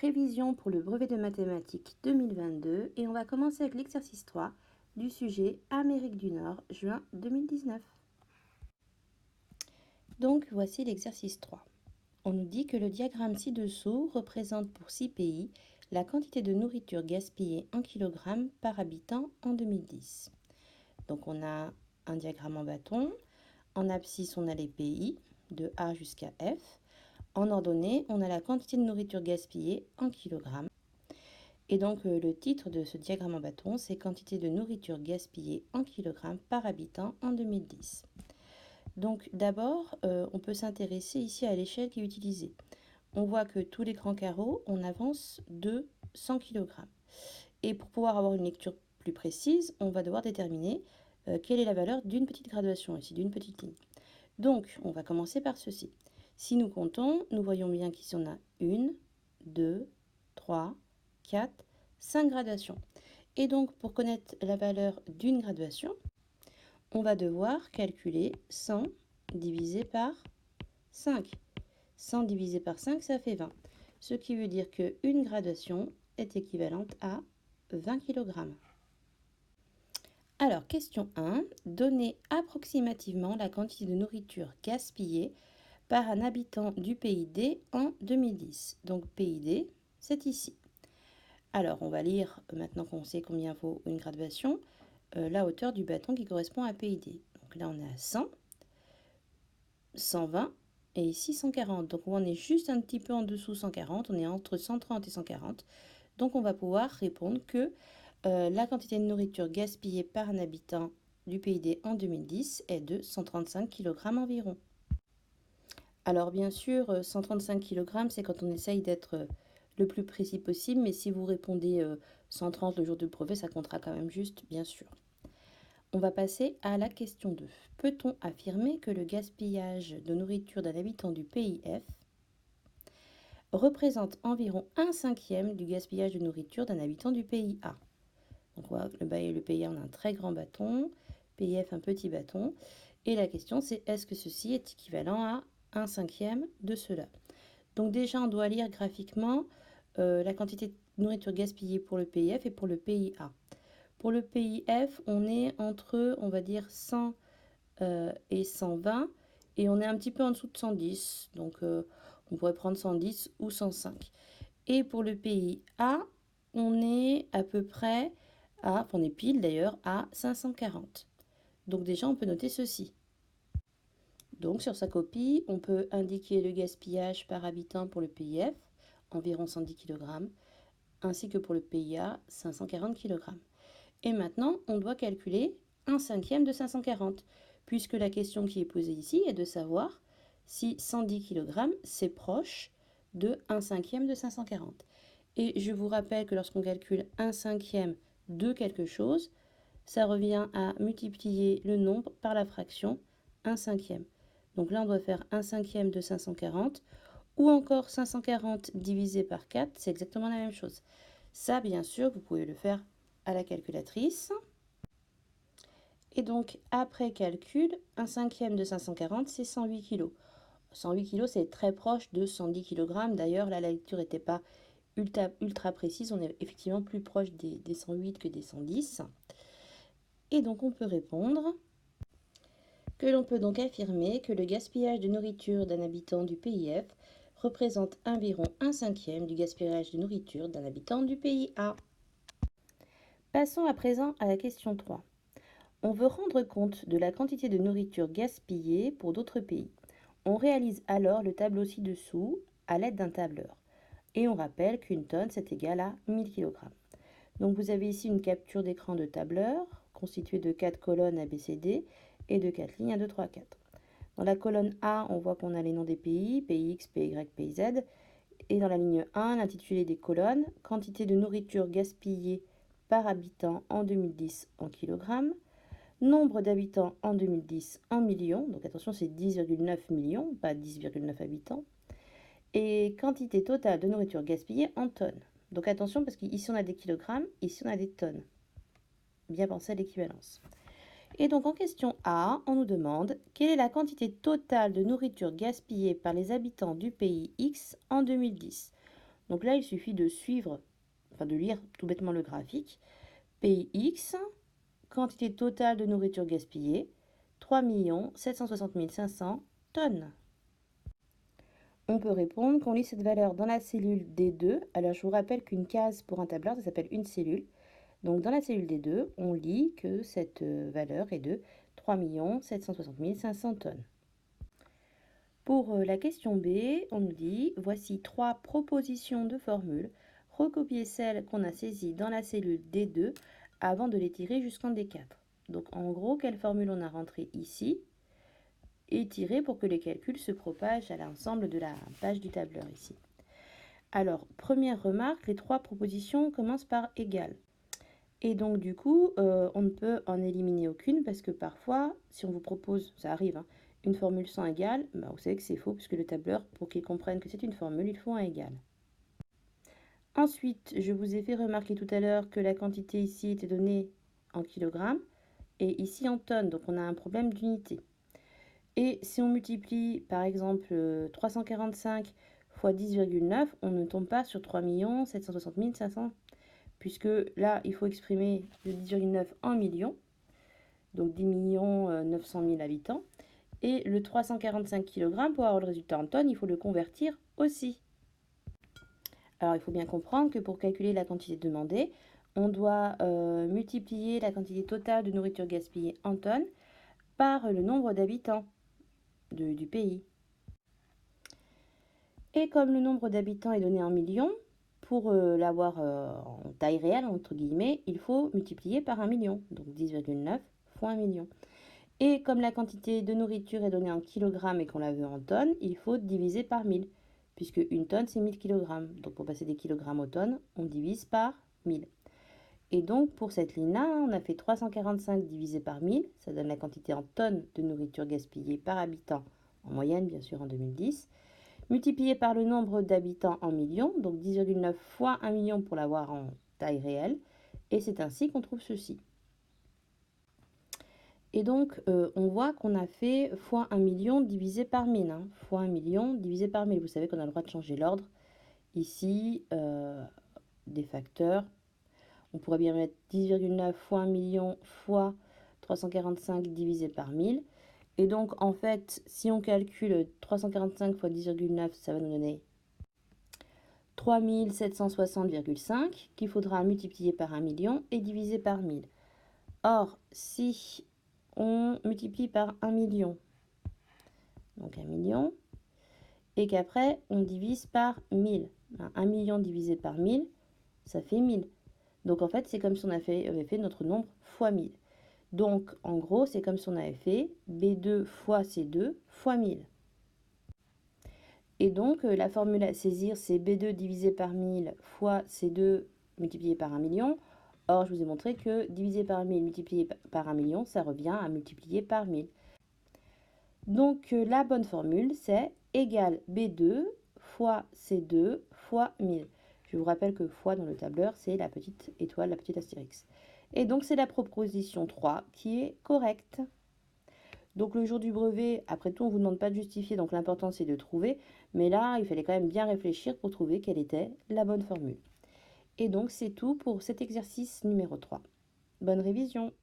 Révision pour le brevet de mathématiques 2022 et on va commencer avec l'exercice 3 du sujet Amérique du Nord, juin 2019. Donc voici l'exercice 3. On nous dit que le diagramme ci-dessous représente pour 6 pays la quantité de nourriture gaspillée en kilogrammes par habitant en 2010. Donc on a un diagramme en bâton. En abscisse, on a les pays de A jusqu'à F. En ordonnée, on a la quantité de nourriture gaspillée en kilogrammes. Et donc le titre de ce diagramme en bâton, c'est quantité de nourriture gaspillée en kilogrammes par habitant en 2010. Donc d'abord, on peut s'intéresser ici à l'échelle qui est utilisée. On voit que tous les grands carreaux, on avance de 100 kg. Et pour pouvoir avoir une lecture plus précise, on va devoir déterminer quelle est la valeur d'une petite graduation, ici d'une petite ligne. Donc, on va commencer par ceci. Si nous comptons, nous voyons bien qu'ici on a 1, 2, 3, 4, 5 gradations. Et donc, pour connaître la valeur d'une graduation, on va devoir calculer 100 divisé par 5. 100 divisé par 5, ça fait 20. Ce qui veut dire qu'une graduation est équivalente à 20 kg. Alors, question 1. Donnez approximativement la quantité de nourriture gaspillée par un habitant du pays D en 2010. Donc, pays D, c'est ici. Alors, on va lire, maintenant qu'on sait combien vaut une graduation, la hauteur du bâton qui correspond à pays D. Donc là, on est à 100, 120 et ici 140. Donc, on est juste un petit peu en dessous 140. On est entre 130 et 140. Donc, on va pouvoir répondre que la quantité de nourriture gaspillée par un habitant du PID en 2010 est de 135 kg environ. Alors bien sûr, 135 kg, c'est quand on essaye d'être le plus précis possible, mais si vous répondez 130 le jour du brevet, ça comptera quand même juste, bien sûr. On va passer à la question 2. Peut-on affirmer que le gaspillage de nourriture d'un habitant du pays F représente environ 1/5 du gaspillage de nourriture d'un habitant du pays A? Donc on voit que le pays A, on a un très grand bâton, pays F un petit bâton. Et la question c'est est-ce que ceci est équivalent à 1/5 de cela? Donc déjà on doit lire graphiquement la quantité de nourriture gaspillée pour le pays F et pour le pays A. Pour le pays F, on est entre, on va dire, 100 et 120 et on est un petit peu en dessous de 110. Donc on pourrait prendre 110 ou 105. Et pour le pays A, on est à peu près on est pile d'ailleurs, à 540. Donc déjà, on peut noter ceci. Donc sur sa copie, on peut indiquer le gaspillage par habitant pour le pays F, environ 110 kg, ainsi que pour le pays A, 540 kg. Et maintenant, on doit calculer 1/5 de 540, puisque la question qui est posée ici est de savoir si 110 kg, c'est proche de 1/5 de 540. Et je vous rappelle que lorsqu'on calcule 1/5 de quelque chose, ça revient à multiplier le nombre par la fraction 1/5. Donc là, on doit faire 1/5 de 540 ou encore 540 divisé par 4, c'est exactement la même chose. Ça, bien sûr, vous pouvez le faire à la calculatrice. Et donc, après calcul, 1/5 de 540, c'est 108 kg. 108 kg, c'est très proche de 110 kg. D'ailleurs, là, la lecture n'était pas ultra précise. On est effectivement plus proche des 108 que des 110. Et donc, on peut répondre que l'on peut donc affirmer que le gaspillage de nourriture d'un habitant du pays F représente environ 1/5 du gaspillage de nourriture d'un habitant du pays A. Passons à présent à la question 3. On veut rendre compte de la quantité de nourriture gaspillée pour d'autres pays. On réalise alors le tableau ci-dessous à l'aide d'un tableur. Et on rappelle qu'une tonne, c'est égal à 1000 kg. Donc vous avez ici une capture d'écran de tableur constituée de 4 colonnes ABCD et de 4 lignes 1, 2, 3, 4. Dans la colonne A, on voit qu'on a les noms des pays, PX, PY, PZ. Et dans la ligne 1, l'intitulé des colonnes, quantité de nourriture gaspillée par habitant en 2010 en kilogrammes, nombre d'habitants en 2010 en millions, donc attention c'est 10,9 millions, pas 10,9 habitants, et quantité totale de nourriture gaspillée en tonnes. Donc attention parce qu'ici on a des kilogrammes, ici on a des tonnes. Bien penser à l'équivalence. Et donc en question A, on nous demande quelle est la quantité totale de nourriture gaspillée par les habitants du pays X en 2010. Donc là, il suffit de suivre, enfin de lire tout bêtement le graphique. Pays X, quantité totale de nourriture gaspillée, 3 760 500 tonnes. On peut répondre qu'on lit cette valeur dans la cellule D2. Alors je vous rappelle qu'une case pour un tableur, ça s'appelle une cellule. Donc dans la cellule D2, on lit que cette valeur est de 3 760 500 tonnes. Pour la question B, on nous dit, voici 3 propositions de formules. Recopiez celles qu'on a saisies dans la cellule D2 avant de les tirer jusqu'en D4. Donc en gros, quelle formule on a rentrée ici et tirée pour que les calculs se propagent à l'ensemble de la page du tableur ici. Alors, première remarque, les 3 propositions commencent par égal. Et donc du coup, on ne peut en éliminer aucune parce que parfois, si on vous propose, ça arrive, hein, une formule sans égal, bah, vous savez que c'est faux puisque le tableur, pour qu'il comprenne que c'est une formule, il faut un égal. Ensuite, je vous ai fait remarquer tout à l'heure que la quantité ici était donnée en kilogrammes et ici en tonnes, donc on a un problème d'unité. Et si on multiplie par exemple 345 fois 10,9, on ne tombe pas sur 3 760 500, puisque là, il faut exprimer le 10,9 en millions, donc 10 900 000 habitants. Et le 345 kg, pour avoir le résultat en tonnes, il faut le convertir aussi. Alors, il faut bien comprendre que pour calculer la quantité demandée, on doit multiplier la quantité totale de nourriture gaspillée en tonnes par le nombre d'habitants du pays. Et comme le nombre d'habitants est donné en millions, pour l'avoir en taille réelle, entre guillemets, il faut multiplier par 1 million, donc 10,9 fois 1 million. Et comme la quantité de nourriture est donnée en kilogrammes et qu'on la veut en tonnes, il faut diviser par 1000, puisque une tonne, c'est 1000 kg. Donc pour passer des kilogrammes aux tonnes, on divise par 1000. Et donc pour cette ligne-là, on a fait 345 divisé par 1000, ça donne la quantité en tonnes de nourriture gaspillée par habitant, en moyenne bien sûr en 2010, multiplié par le nombre d'habitants en millions, donc 10,9 fois 1 million pour l'avoir en taille réelle, et c'est ainsi qu'on trouve ceci. Et donc, on voit qu'on a fait fois 1 million divisé par 1000, hein, fois 1 million divisé par 1000. Vous savez qu'on a le droit de changer l'ordre. Ici, des facteurs. On pourrait bien mettre 10,9 fois 1 million fois 345 divisé par 1000. Et donc, en fait, si on calcule 345 fois 10,9, ça va nous donner 3760,5 qu'il faudra multiplier par 1 million et diviser par 1000. Or, si on multiplie par 1 million, donc 1 million, et qu'après on divise par 1000. 1 million divisé par 1000, ça fait 1000. Donc en fait, c'est comme si on avait fait notre nombre fois 1000. Donc en gros, c'est comme si on avait fait B2 fois C2 fois 1000. Et donc la formule à saisir, c'est B2 divisé par 1000 fois C2 multiplié par 1 million. Or, je vous ai montré que divisé par 1000 multiplié par 1 million, ça revient à multiplier par 1000. Donc la bonne formule, c'est égal B2 fois C2 fois 1000. Je vous rappelle que fois dans le tableur, c'est la petite étoile, la petite astérix. Et donc c'est la proposition 3 qui est correcte. Donc le jour du brevet, après tout, on ne vous demande pas de justifier, donc l'important c'est de trouver. Mais là, il fallait quand même bien réfléchir pour trouver quelle était la bonne formule. Et donc c'est tout pour cet exercice numéro 3. Bonne révision!